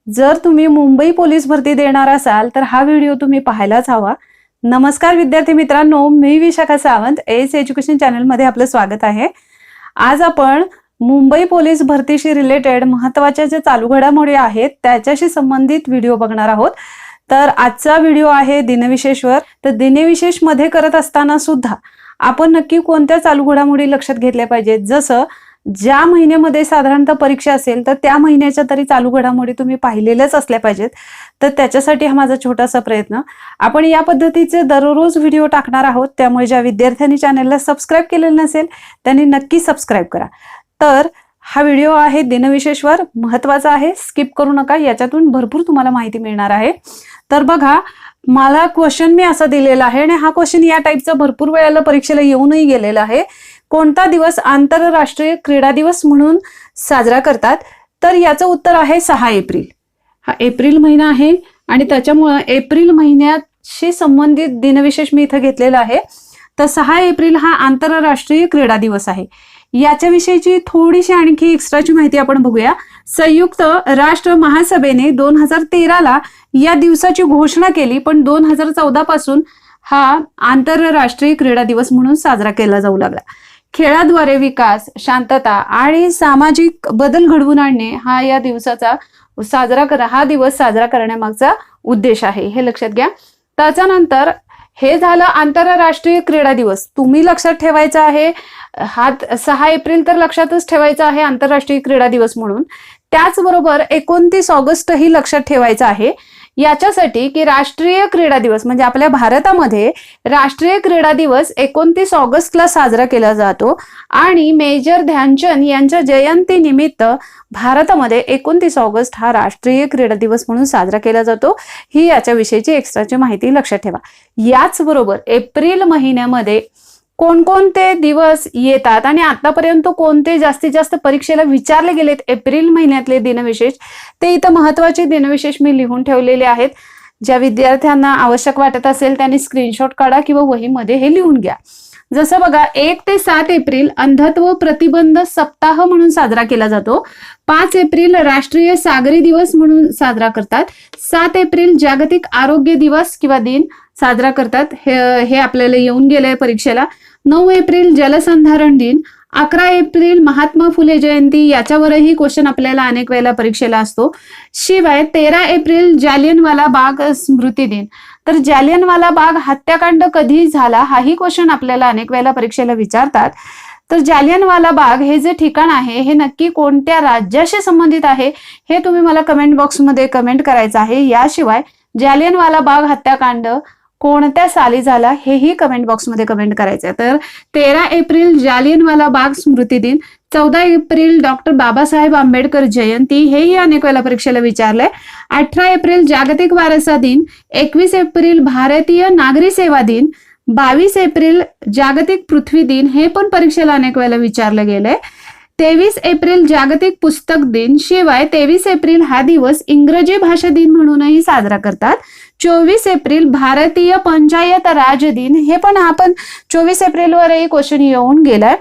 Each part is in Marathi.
जर तुम्ही मुंबई पोलीस भरती देणार असाल तर हा व्हिडिओ तुम्ही पाहायलाच हवा। नमस्कार विद्यार्थी मित्रांनो, मी Vishakha Sawant S education channel मध्ये आपलं स्वागत आहे। आज आपण मुंबई पोलीस भरतीशी रिलेटेड महत्त्वाच्या ज्या चालू घडामोडी आहेत त्याच्याशी संबंधित व्हिडिओ बघणार आहोत। तर आजचा व्हिडिओ आहे दिनविशेषवर। तर दिनविशेष मध्ये करत असताना सुद्धा आपण नक्की कोणत्या चालू घडामोडी लक्षात घेतल्या पाहिजेत, जसं ज्या महिन्यामध्ये साधारणतः परीक्षा असेल तर त्या महिन्याच्या तरी चालू घडामोडी तुम्ही पाहिलेल्याच असल्या पाहिजेत। तर त्याच्यासाठी हा माझा छोटासा प्रयत्न। आपण या पद्धतीचे दररोज व्हिडिओ टाकणार आहोत, त्यामुळे ज्या विद्यार्थ्यांनी चॅनलला सबस्क्राइब केलेलं नसेल त्यांनी नक्की सबस्क्राइब करा। तर हा व्हिडिओ आहे दिनविशेषवर, महत्त्वाचा आहे, स्किप करू नका, याच्यातून भरपूर तुम्हाला माहिती मिळणार आहे। तर बघा, मला क्वेश्चन मी असा दिलेला आहे आणि हा क्वेश्चन या टाइपचा भरपूर वेळेला परीक्षेला येऊनही गेलेला आहे। कोणता दिवस आंतरराष्ट्रीय क्रीडा दिवस म्हणून साजरा करतात? तर याचं उत्तर आहे 6 एप्रिल। हा एप्रिल महिना आहे आणि त्याच्यामुळे एप्रिल महिन्याशी संबंधित दिनविशेष मी इथं घेतलेला आहे। तर 6 एप्रिल हा आंतरराष्ट्रीय क्रीडा दिवस आहे। याच्याविषयीची थोडीशी आणखी एक्स्ट्राची माहिती आपण बघूया। संयुक्त राष्ट्र महासभेने 2013ला या दिवसाची घोषणा केली, पण 2014 पासून हा आंतरराष्ट्रीय क्रीडा दिवस म्हणून साजरा केला जाऊ लागला। खेळाद्वारे विकास, शांतता आणि सामाजिक बदल घडवून आणणे हा या दिवसाचा हा दिवस साजरा करण्यामागचा उद्देश आहे, हे लक्षात घ्या। त्याच्यानंतर हे झालं आंतरराष्ट्रीय क्रीडा दिवस। तुम्ही लक्षात ठेवायचं आहे, हा 6 एप्रिल तर लक्षातच ठेवायचा आहे आंतरराष्ट्रीय क्रीडा दिवस म्हणून। त्याचबरोबर 29 ऑगस्ट ही लक्षात ठेवायचं आहे, याच्यासाठी की राष्ट्रीय क्रीडा दिवस म्हणजे आपल्या भारतामध्ये राष्ट्रीय क्रीडा दिवस 29 ऑगस्टला साजरा केला जातो आणि मेजर ध्यानचंद यांच्या जयंती निमित्त भारतामध्ये 29 ऑगस्ट हा राष्ट्रीय क्रीडा दिवस म्हणून साजरा केला जातो। ही याच्याविषयीची एक्स्ट्राची माहिती लक्षात ठेवा। याचबरोबर एप्रिल महिन्यामध्ये कोणकोणते दिवस येतात आणि आतापर्यंत कोणते जास्तीत जास्त परीक्षेला विचारले गेलेत एप्रिल महिन्यातले दिनविशेष, ते इथं महत्त्वाचे दिनविशेष मी लिहून ठेवलेले आहेत। ज्या विद्यार्थ्यांना आवश्यक वाटत असेल त्यांनी स्क्रीनशॉट काढा किंवा वहीमध्ये हे लिहून घ्या। जसं बघा, 1 ते 7 एप्रिल अंधत्व प्रतिबंध सप्ताह म्हणून साजरा केला जातो। 5 एप्रिल राष्ट्रीय सागरी दिवस म्हणून साजरा करतात। 7 एप्रिल जागतिक आरोग्य दिवस किंवा दिन साजरा करतात, हे आपल्याला येऊन गेलंय परीक्षेला। 9 एप्रिल जलसंधारण दिन। 11 एप्रिल महात्मा फुले जयंती, याच्यावरही क्वेश्चन आपल्याला अनेक वेळेला परीक्षेला असतो। शिवाय 13 एप्रिल जालियनवाला बाग स्मृती दिन। तर जालियनवाला बाग हत्याकांड कधी झाला हाही क्वेश्चन आपल्याला अनेक वेळेला परीक्षेला विचारतात। तर जालियनवाला बाग हे जे ठिकाण आहे हे नक्की कोणत्या राज्याशी संबंधित आहे हे तुम्ही मला कमेंट बॉक्समध्ये कमेंट करायचं आहे। याशिवाय जालियनवाला बाग हत्याकांड कोणत्या साली झाला हेही कमेंट बॉक्समध्ये कमेंट करायचं आहे। तर 13 एप्रिल जालियनवाला बाग स्मृती दिन। 14 एप्रिल डॉक्टर बाबासाहेब आंबेडकर जयंती, हेही अनेक वेळेला परीक्षेला विचारलंय। 18 एप्रिल जागतिक वारसा दिन। 21 एप्रिल भारतीय नागरी सेवा दिन। 22 एप्रिल जागतिक पृथ्वी दिन, हे पण परीक्षेला अनेक वेळेला विचारलं गेलंय। 23 एप्रिल जागतिक पुस्तक दिन। शिवाय 23 एप्रिल हा दिवस इंग्रजी भाषा दिन म्हणूनही साजरा करतात। 24 एप्रिल भारतीय पंचायत राज दिन, हे पण आपण 24 एप्रिलवरही क्वेश्चन येऊन गेलाय।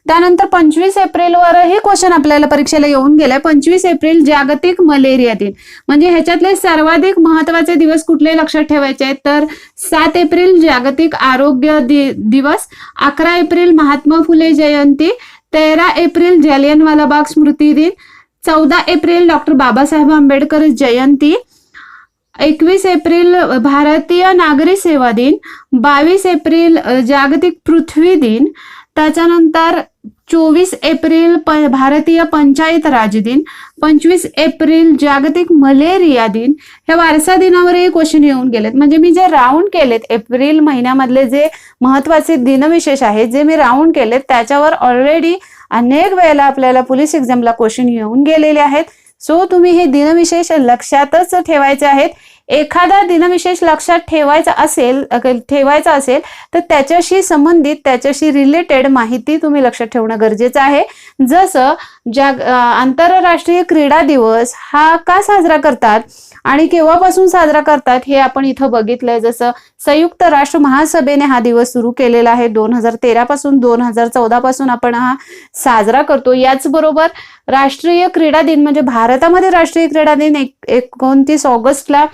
त्यानंतर 25 एप्रिलवरही क्वेश्चन आपल्याला परीक्षेला येऊन गेलाय। 25 एप्रिल जागतिक मलेरिया दिन। म्हणजे ह्याच्यातले सर्वाधिक महत्त्वाचे दिवस कुठले लक्षात ठेवायचे आहेत, तर 7 एप्रिल जागतिक आरोग्य दिवस। 11 एप्रिल महात्मा फुले जयंती। 13 एप्रिल जालियनवाला बाग स्मृती दिन। 14 एप्रिल डॉक्टर बाबासाहेब आंबेडकर जयंती। 21 एप्रिल भारतीय नागरी सेवा दिन। 22 एप्रिल जागतिक पृथ्वी दिन। त्याच्यानंतर 24 एप्रिल भारतीय पंचायत राज दिन। 25 एप्रिल जागतिक मलेरिया दिन। हे वारसा दिनावरही क्वेश्चन येऊन गेलेत। म्हणजे मी जे राऊंड केलेत एप्रिल महिन्यामधले जे महत्त्वाचे दिनविशेष आहेत, जे मी राऊंड केलेत त्याच्यावर ऑलरेडी अनेक वेळेला आपल्याला पोलीस एक्झामला क्वेश्चन येऊन गेलेले आहेत। सो तुम्ही हे दिनविशेष लक्षातच ठेवायचे आहेत। एखादा दिनविशेष लक्षात ठेवायचा असेल तर त्याच्याशी संबंधित, त्याच्याशी रिलेटेड माहिती तुम्ही लक्षात ठेवणं गरजेचं आहे. जसं आंतरराष्ट्रीय क्रीडा दिवस हा का साजरा करतात आणि केव्हापासून साजरा करतात हे आपण इथं बघितलंय. जसं संयुक्त राष्ट्र महासभेने हा दिवस सुरू केलेला आहे. 2013 पासून 2014 पासून आपण हा साजरा करतो. याचबरोबर राष्ट्रीय क्रीडा दिन म्हणजे भारतामध्ये राष्ट्रीय क्रीडा दिन 29 ऑगस्टला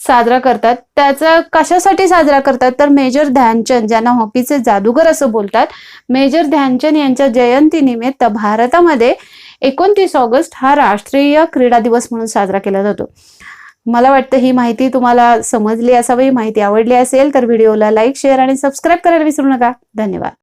साजरा करतात. त्याचा कशासाठी साजरा करतात तर मेजर ध्यानचंद, ज्यांना हॉकीचे जादूगर असं बोलतात, मेजर ध्यानचंद यांच्या जयंतीनिमित्त भारतामध्ये 29 ऑगस्ट हा राष्ट्रीय क्रीडा दिवस म्हणून साजरा केला जातो. मला वाटतं ही माहिती तुम्हाला समजली असावी. माहिती आवडली असेल तर व्हिडिओला लाईक, शेअर आणि सबस्क्राईब करायला विसरू नका. धन्यवाद.